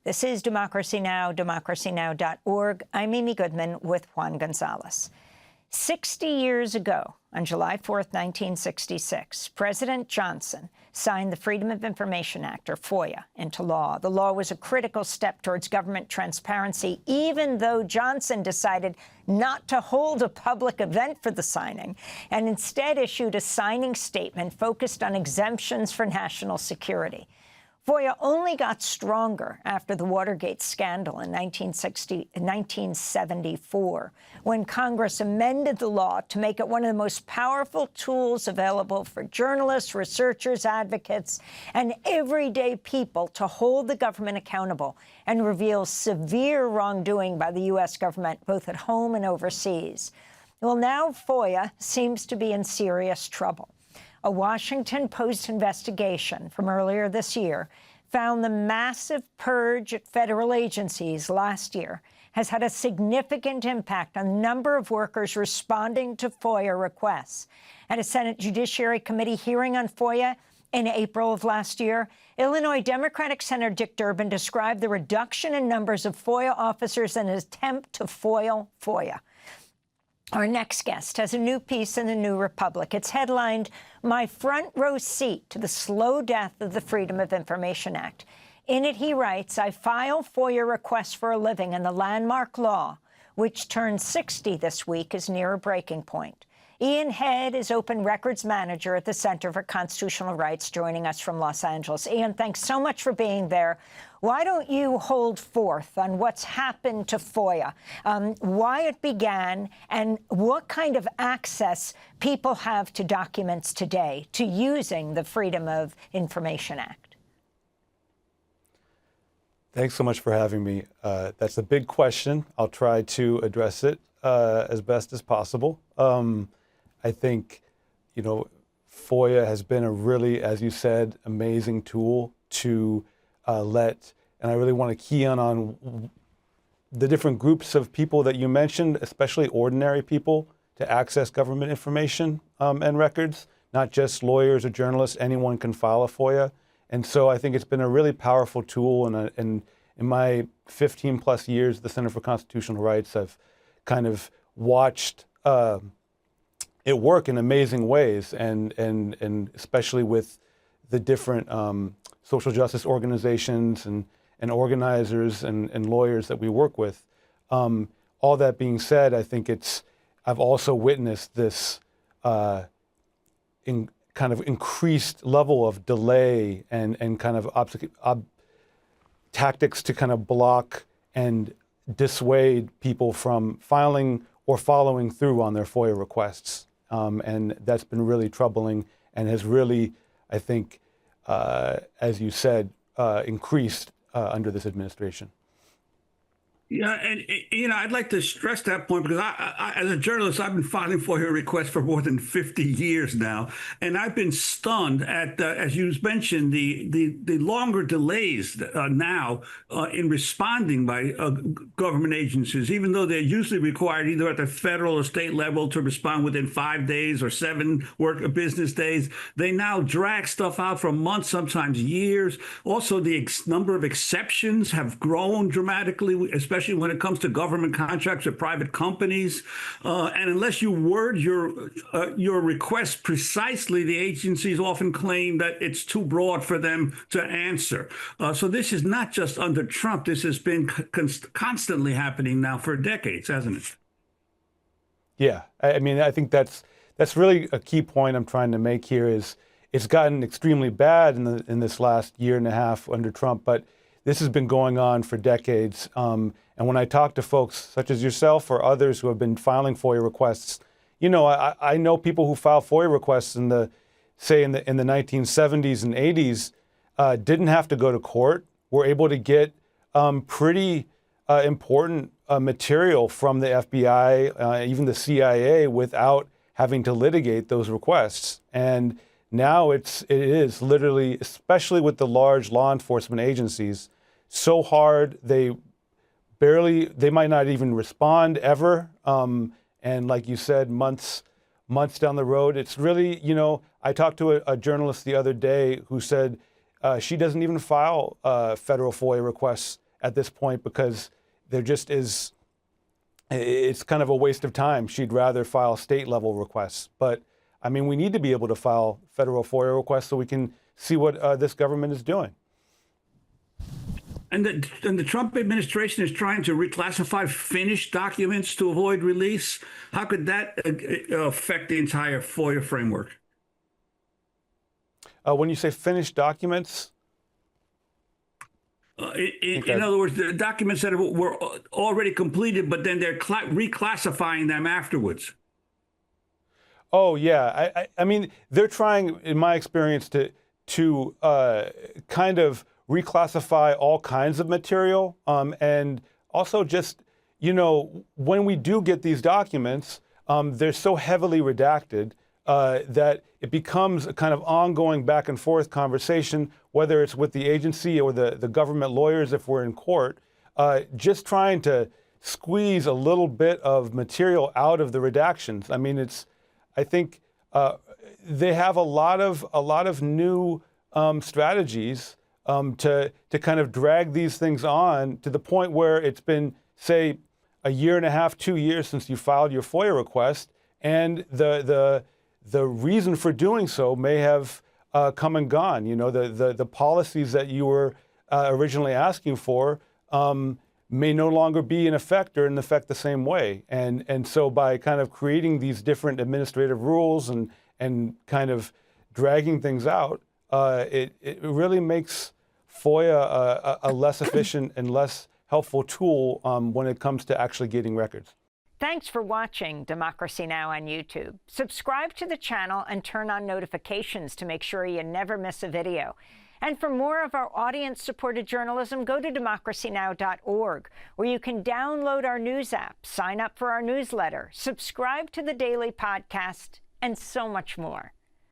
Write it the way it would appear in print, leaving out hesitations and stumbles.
This is Democracy Now!, democracynow.org. I'm Amy Goodman with Juan Gonzalez. 60 years ago, on July 4th, 1966, President Johnson signed the Freedom of Information Act, or FOIA, into law. The law was a critical step towards government transparency, even though Johnson decided not to hold a public event for the signing, and instead issued a signing statement focused on exemptions for national security. FOIA only got stronger after the Watergate scandal in 1974, when Congress amended the law to make it one of the most powerful tools available for journalists, researchers, advocates, and everyday people to hold the government accountable and reveal severe wrongdoing by the U.S. government, both at home and overseas. Well, now FOIA seems to be in serious trouble. A Washington Post investigation from earlier this year found the massive purge at federal agencies last year has had a significant impact on the number of workers responding to FOIA requests. At a Senate Judiciary Committee hearing on FOIA in April of last year, Illinois Democratic Senator Dick Durbin described the reduction in numbers of FOIA officers in an attempt to foil FOIA. Our next guest has a new piece in the New Republic. It's headlined, "My Front Row Seat to the Slow Death of the Freedom of Information Act." In it, he writes, "I file FOIA requests for a living, and the landmark law, which turned 60 this week, is near a breaking point." Ian Head is Open Records Manager at the Center for Constitutional Rights, joining us from Los Angeles. Ian, thanks so much for being there. Why don't you hold forth on what's happened to FOIA, why it began, and what kind of access people have to documents today to using the Freedom of Information Act? Thanks so much for having me. That's a big question. I'll try to address it as best as possible. I think, FOIA has been a really, as you said, amazing tool to and I really want to key in on the different groups of people that you mentioned, especially ordinary people, to access government information and records, not just lawyers or journalists. Anyone can file a FOIA. And so I think it's been a really powerful tool. And in my 15 plus years at the Center for Constitutional Rights, I've kind of watched it work in amazing ways, and especially with the different social justice organizations and organizers and lawyers that we work with. All that being said, I think I've also witnessed this kind of increased level of delay and kind of tactics to kind of block and dissuade people from filing or following through on their FOIA requests. And that's been really troubling and has really, I think, as you said, increased under this administration. Yeah, and I'd like to stress that point because I as a journalist, I've been filing FOIA requests for more than 50 years now, and I've been stunned at, as you mentioned, the longer delays now in responding by government agencies, even though they're usually required either at the federal or state level to respond within 5 days or 7 business days. They now drag stuff out for months, sometimes years. Also, the number of exceptions have grown dramatically, especially when it comes to government contracts with private companies. And unless you word your request precisely, the agencies often claim that it's too broad for them to answer. So this is not just under Trump. This has been constantly happening now for decades, hasn't it? Yeah, I mean, I think that's really a key point I'm trying to make here is it's gotten extremely bad in this last year and a half under Trump, but this has been going on for decades. And when I talk to folks such as yourself or others who have been filing FOIA requests, I know people who file FOIA requests in the 1970s and 80s didn't have to go to court, were able to get pretty important material from the FBI, even the CIA, without having to litigate those requests. And now it is literally, especially with the large law enforcement agencies, so hard. They might not even respond ever. And like you said, months down the road, it's really, I talked to a journalist the other day who said she doesn't even file federal FOIA requests at this point because there just is, it's kind of a waste of time. She'd rather file state level requests. But I mean, we need to be able to file federal FOIA requests so we can see what this government is doing. And the Trump administration is trying to reclassify finished documents to avoid release. How could that affect the entire FOIA framework? When you say finished documents? In other words, the documents that were already completed, but then they're reclassifying them afterwards. Oh, yeah. I mean, they're trying, in my experience, to kind of reclassify all kinds of material. And also just, you know, when we do get these documents, they're so heavily redacted that it becomes a kind of ongoing back and forth conversation, whether it's with the agency or the government lawyers if we're in court, just trying to squeeze a little bit of material out of the redactions. I mean, I think they have a lot of new strategies to kind of drag these things on to the point where it's been, say, a year and a half, 2 years since you filed your FOIA request, and the reason for doing so may have come and gone. You know, the policies that you were originally asking for may no longer be in effect or in effect the same way. And so by kind of creating these different administrative rules and kind of dragging things out, it really makes FOIA a less efficient and less helpful tool when it comes to actually getting records. Thanks for watching Democracy Now! On YouTube. Subscribe to the channel and turn on notifications to make sure you never miss a video. And for more of our audience-supported journalism, go to democracynow.org, where you can download our news app, sign up for our newsletter, subscribe to the daily podcast, and so much more.